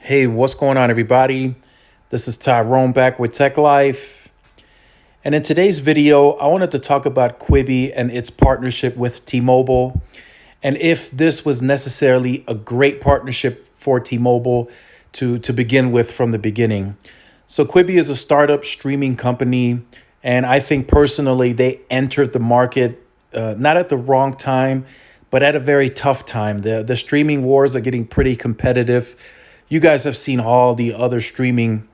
Hey, what's going on, everybody? This is Tyrone back with Tech Life. And in today's video, I wanted to talk about Quibi and its partnership with T-Mobile, and if this was necessarily a great partnership for T-Mobile to begin with from the beginning. So Quibi is a startup streaming company, and I think personally they entered the market not at the wrong time, but at a very tough time. The streaming wars are getting pretty competitive. You guys have seen all the other streaming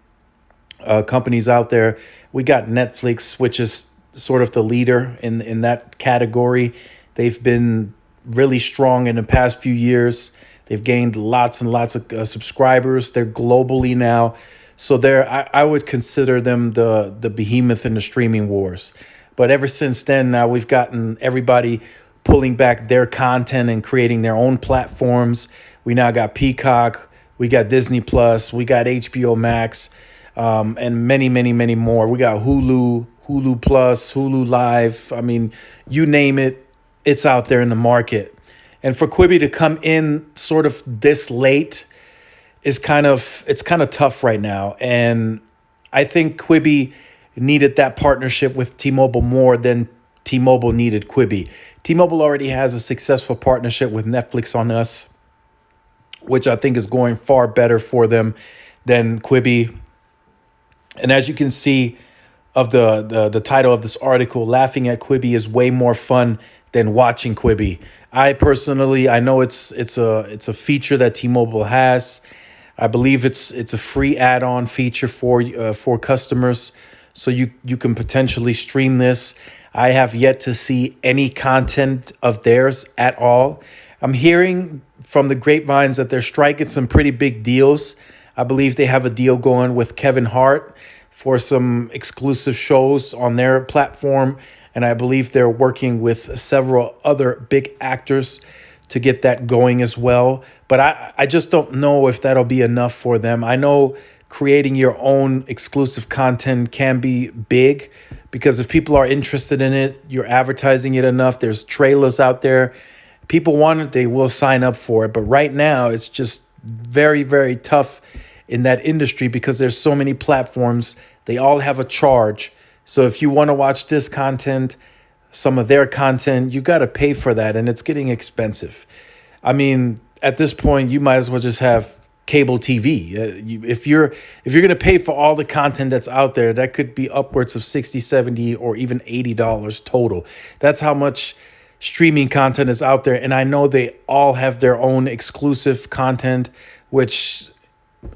companies out there. We got Netflix, which is sort of the leader in that category. They've been really strong in the past few years. They've gained lots and lots of subscribers. They're globally now. So I would consider them the behemoth in the streaming wars. But ever since then, now we've gotten everybody pulling back their content and creating their own platforms. We now got Peacock, we got Disney Plus, we got HBO Max, and many, many, many more. We got Hulu, Hulu Plus, Hulu Live. I mean, you name it, it's out there in the market. And for Quibi to come in sort of this late is kind of tough right now. And I think Quibi needed that partnership with T-Mobile more than T-Mobile needed Quibi. T-Mobile already has a successful partnership with Netflix on Us, which I think is going far better for them than Quibi. And as you can see of the title of this article, laughing at Quibi is way more fun than watching Quibi. I know it's a feature that T-Mobile has. I believe it's a free add-on feature for customers, so you can potentially stream this. I have yet to see any content of theirs at all. I'm hearing from the grapevines that they're striking some pretty big deals. I believe they have a deal going with Kevin Hart for some exclusive shows on their platform. And I believe they're working with several other big actors to get that going as well. But I just don't know if that'll be enough for them. I know creating your own exclusive content can be big because if people are interested in it, you're advertising it enough, there's trailers out there, people want it, they will sign up for it. But right now, it's just very, very tough in that industry because there's so many platforms. They all have a charge. So if you want to watch this content, some of their content, you got to pay for that, and it's getting expensive. I mean, at this point, you might as well just have cable TV. If you're going to pay for all the content that's out there, that could be upwards of $60, $70, or even $80 total. That's how much streaming content is out there. And I know they all have their own exclusive content, which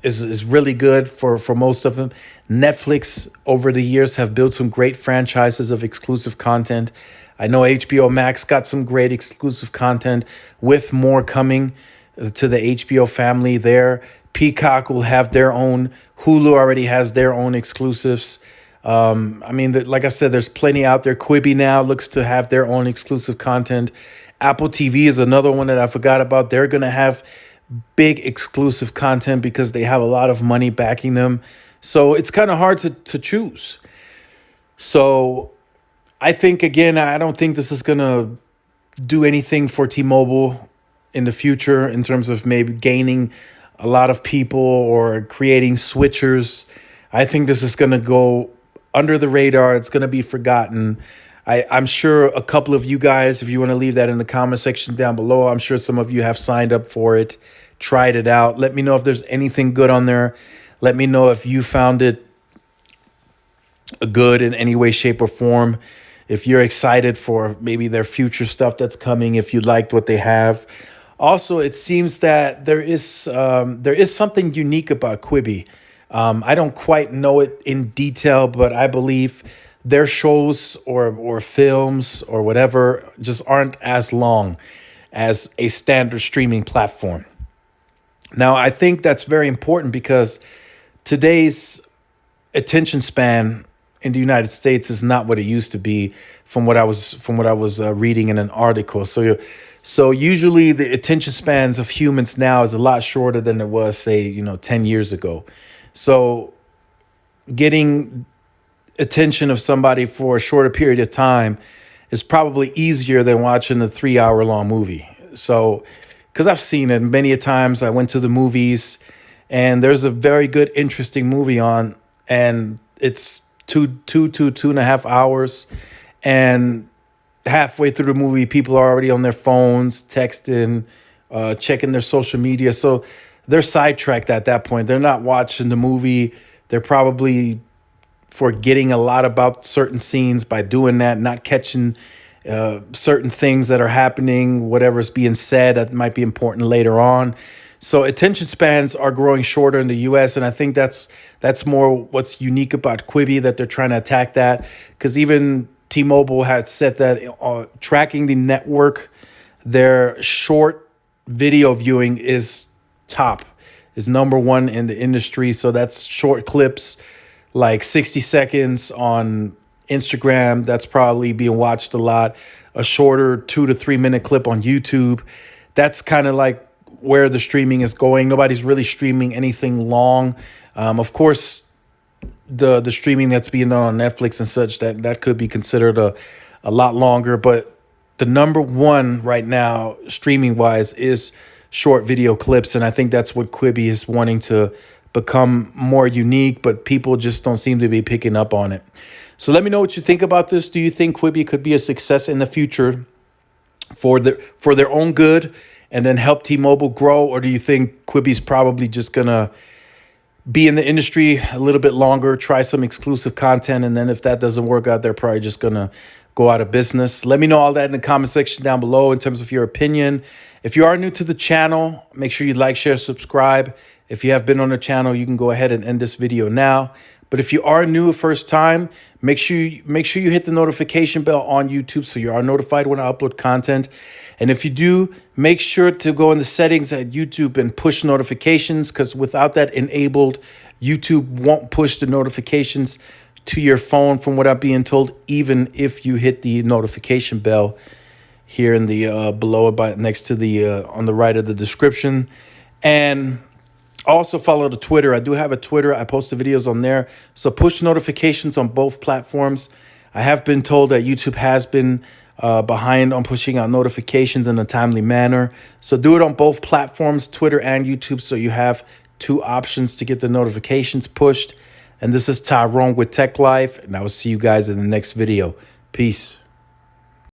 is really good for most of them. Netflix over the years have built some great franchises of exclusive content. I know HBO Max got some great exclusive content with more coming to the HBO family there. Peacock will have their own. Hulu already has their own exclusives. Like I said, there's plenty out there. Quibi now looks to have their own exclusive content. Apple TV is another one that I forgot about. They're going to have big exclusive content because they have a lot of money backing them. So it's kind of hard to choose. So I think, again, I don't think this is going to do anything for T-Mobile in the future in terms of maybe gaining a lot of people or creating switchers. I think this is going to go under the radar. It's going to be forgotten. I'm sure a couple of you guys, if you want to leave that in the comment section down below, I'm sure some of you have signed up for it, tried it out. Let me know if there's anything good on there. Let me know if you found it good in any way, shape, or form. If you're excited for maybe their future stuff that's coming, if you liked what they have. Also, it seems that there is something unique about Quibi. I don't quite know it in detail, but I believe their shows or films or whatever just aren't as long as a standard streaming platform. Now, I think that's very important because today's attention span in the United States is not what it used to be from what I was reading in an article. So usually the attention spans of humans now is a lot shorter than it was, say, 10 years ago. So getting attention of somebody for a shorter period of time is probably easier than watching a 3-hour long movie. So, because I've seen it many a times, I went to the movies and there's a very good, interesting movie on, and it's two and a half hours, and halfway through the movie, people are already on their phones, texting, checking their social media. So they're sidetracked at that point. They're not watching the movie. They're probably forgetting a lot about certain scenes by doing that, not catching certain things that are happening, whatever's being said that might be important later on. So attention spans are growing shorter in the US, and I think that's more what's unique about Quibi, that they're trying to attack that, because even T-Mobile had said that tracking the network, their short video viewing is number one in the industry. So that's short clips like 60 seconds on Instagram. That's probably being watched a lot. A shorter 2 to 3 minute clip on YouTube. That's kind of like where the streaming is going. Nobody's really streaming anything long. Of course, the streaming that's being done on Netflix and such, that could be considered a lot longer. But the number one right now, streaming wise, is short video clips. And I think that's what Quibi is wanting to become more unique, but people just don't seem to be picking up on it. So let me know what you think about this. Do you think Quibi could be a success in the future for their own good and then help T-Mobile grow? Or do you think Quibi's probably just going to be in the industry a little bit longer, try some exclusive content, and then if that doesn't work out, they're probably just going to go out of business? Let me know all that in the comment section down below in terms of your opinion. If you are new to the channel, make sure you like, share, subscribe. If you have been on the channel, you can go ahead and end this video now. But if you are new first time, make sure you hit the notification bell on YouTube so you are notified when I upload content. And if you do, make sure to go in the settings at YouTube and push notifications, because without that enabled, YouTube won't push the notifications to your phone, from what I'm being told, even if you hit the notification bell here in the below, next to the on the right of the description. And also follow the Twitter. I do have a Twitter. I post the videos on there. So push notifications on both platforms. I have been told that YouTube has been behind on pushing out notifications in a timely manner. So do it on both platforms, Twitter and YouTube, so you have two options to get the notifications pushed. And this is Tyrone with Tech Life, and I will see you guys in the next video. Peace.